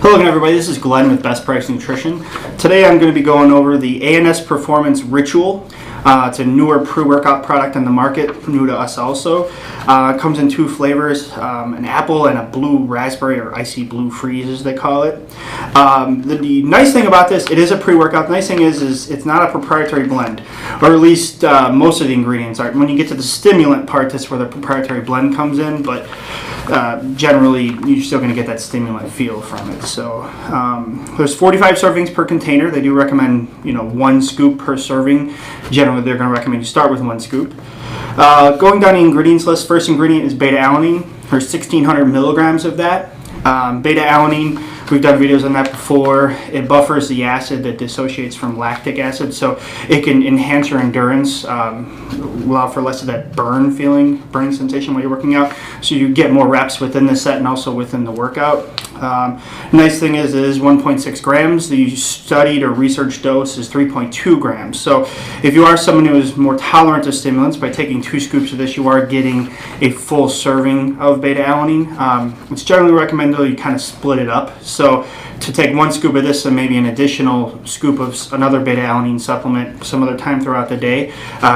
Hello again, everybody. This is Glenn with Best Price Nutrition. Today I'm going to be going over the ANS Performance Ritual. It's a newer pre-workout product on the market, new to us also. It comes in two flavors, an apple and a blue raspberry, or icy blue freeze as they call it. The nice thing about this, it is a pre-workout. The nice thing is it's not a proprietary blend, or at least most of the ingredients aren't. When you get to the stimulant part, that's where the proprietary blend comes in, but generally you're still going to get that stimulant feel from it. So there's 45 servings per container. They do recommend 1 scoop per serving. Generally they're going to recommend you start with 1 scoop. Going down the ingredients list, first ingredient is beta-alanine. There's 1,600 milligrams of that. Beta-alanine, we've done videos on that before. It buffers the acid that dissociates from lactic acid, so it can enhance your endurance, allow for less of that burning sensation while you're working out, so you get more reps within the set and also within the workout. Nice thing is it is 1.6 grams. The studied or researched dose is 3.2 grams. So if you are someone who is more tolerant to stimulants, by taking 2 scoops of this, you are getting a full serving of beta-alanine. It's generally recommended you kind of split it up. So to take 1 scoop of this and maybe an additional scoop of another beta-alanine supplement some other time throughout the day,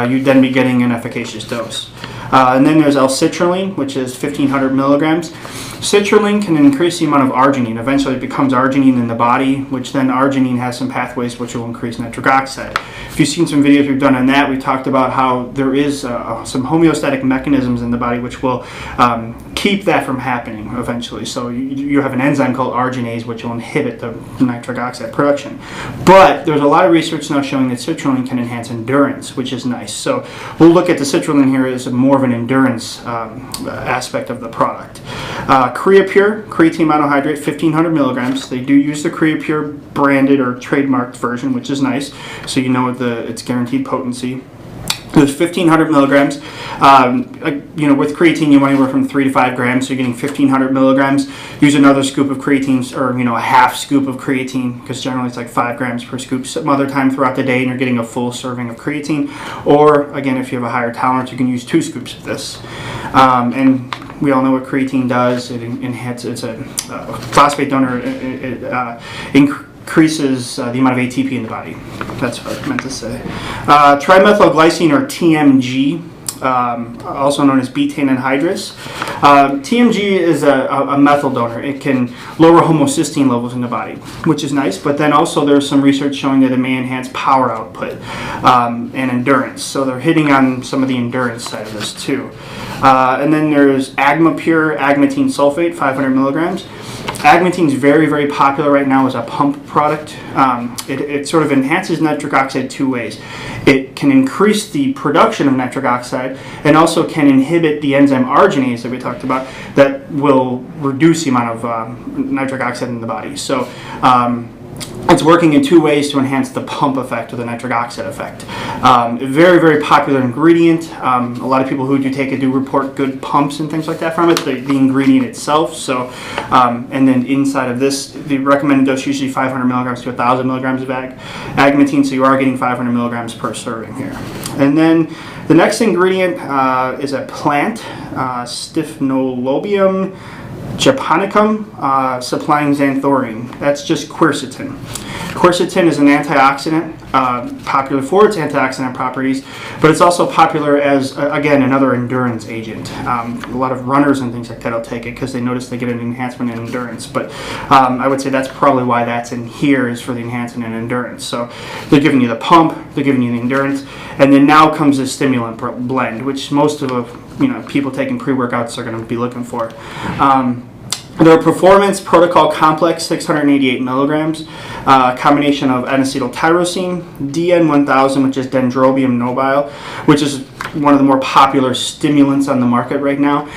you'd then be getting an efficacious dose. And then there's L-Citrulline, which is 1,500 milligrams. Citrulline can increase the amount of arginine. Eventually it becomes arginine in the body, which then arginine has some pathways which will increase nitric oxide. If you've seen some videos we've done on that, we talked about how there is some homeostatic mechanisms in the body which will keep that from happening eventually. So you have an enzyme called arginase which will inhibit the nitric oxide production. But there's a lot of research now showing that citrulline can enhance endurance, which is nice. So we'll look at the citrulline here as more of an endurance aspect of the product. Creapure, creatine monohydrate, 1,500 milligrams. They do use the Creapure branded or trademarked version, which is nice, so you know its guaranteed potency. There's 1,500 milligrams. With creatine, you want anywhere from 3 to 5 grams, so you're getting 1,500 milligrams. Use another scoop of creatine, or a half scoop of creatine, because generally it's like 5 grams per scoop some other time throughout the day, and you're getting a full serving of creatine. Or, again, if you have a higher tolerance, you can use 2 scoops of this. And we all know what creatine does. It enhances, it's a phosphate donor. It increases the amount of ATP in the body. That's what I meant to say. Trimethylglycine, or TMG, also known as betaine anhydrous. TMG is a methyl donor. It can lower homocysteine levels in the body, which is nice, but then also there's some research showing that it may enhance power output and endurance. So they're hitting on some of the endurance side of this too. And then there's Agmatine sulfate, 500 milligrams. Agmatine is very, very popular right now as a pump product. It sort of enhances nitric oxide 2 ways. It can increase the production of nitric oxide and also can inhibit the enzyme arginase that we talked about that will reduce the amount of nitric oxide in the body. So it's working in 2 ways to enhance the pump effect or the nitric oxide effect. Very, very popular ingredient. A lot of people who do take it do report good pumps and things like that from it, the ingredient itself. So, and then inside of this, the recommended dose is usually 500 milligrams to 1,000 milligrams of Agmatine, so you are getting 500 milligrams per serving here. And then the next ingredient is a plant, Staphylobium japonicum, supplying xanthorine. That's just quercetin. Quercetin is an antioxidant, popular for its antioxidant properties, but it's also popular as, again, another endurance agent. A lot of runners and things like that will take it because they notice they get an enhancement in endurance. But I would say that's probably why that's in here, is for the enhancement in endurance. So they're giving you the pump, they're giving you the endurance, and then now comes the Stimulant Blend, which most of people taking pre-workouts are going to be looking for. Their Performance Protocol Complex, 688 milligrams, combination of N-acetyltyrosine, DN1000, which is Dendrobium nobile, which is one of the more popular stimulants on the market right now,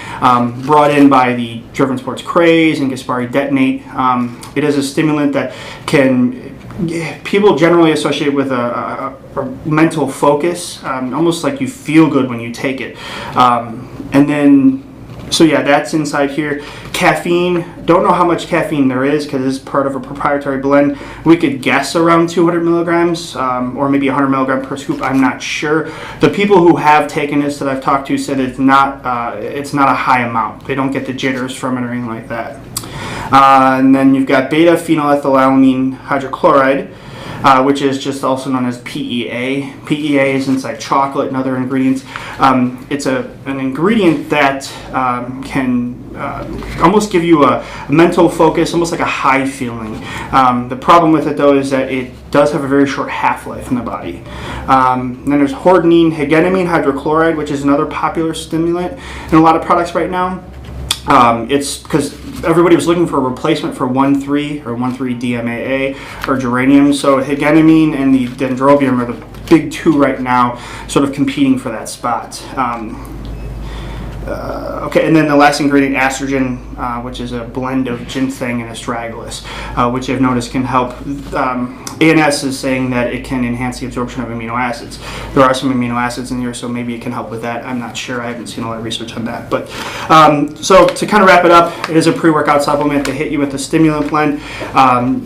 brought in by the Driven Sports Craze and Gaspari Detonate. It is a stimulant that people generally associate with a mental focus, almost like you feel good when you take it. So yeah, that's inside here. Caffeine, don't know how much caffeine there is because it's part of a proprietary blend. We could guess around 200 milligrams or maybe 100 milligrams per scoop. I'm not sure. The people who have taken this that I've talked to said it's not a high amount. They don't get the jitters from it or anything like that. And then you've got beta-phenylethylamine hydrochloride, which is just also known as PEA. PEA is inside chocolate and other ingredients. It's an ingredient that can almost give you a mental focus, almost like a high feeling. The problem with it, though, is that it does have a very short half-life in the body. Then there's hegenamine hydrochloride, which is another popular stimulant in a lot of products right now. It's because everybody was looking for a replacement for 1,3 or 1,3-DMAA or geranium. So hegenamine and the dendrobium are the big two right now, sort of competing for that spot. Okay, and then the last ingredient, estrogen, which is a blend of ginseng and astragalus, which I've noticed can help. ANS is saying that it can enhance the absorption of amino acids. There are some amino acids in here, so maybe it can help with that. I'm not sure. I haven't seen a lot of research on that. But so to kind of wrap it up, it is a pre-workout supplement to hit you with the Stimulant Blend,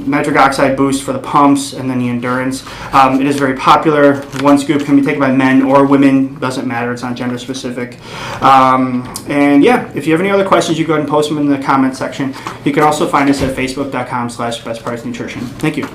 nitric oxide boost for the pumps, and then the endurance. It is very popular. One scoop can be taken by men or women. Doesn't matter. It's not gender specific. And yeah, if you have any other questions, you go ahead and post them in the comment section. You can also find us at facebook.com/bestpricenutrition. Thank you.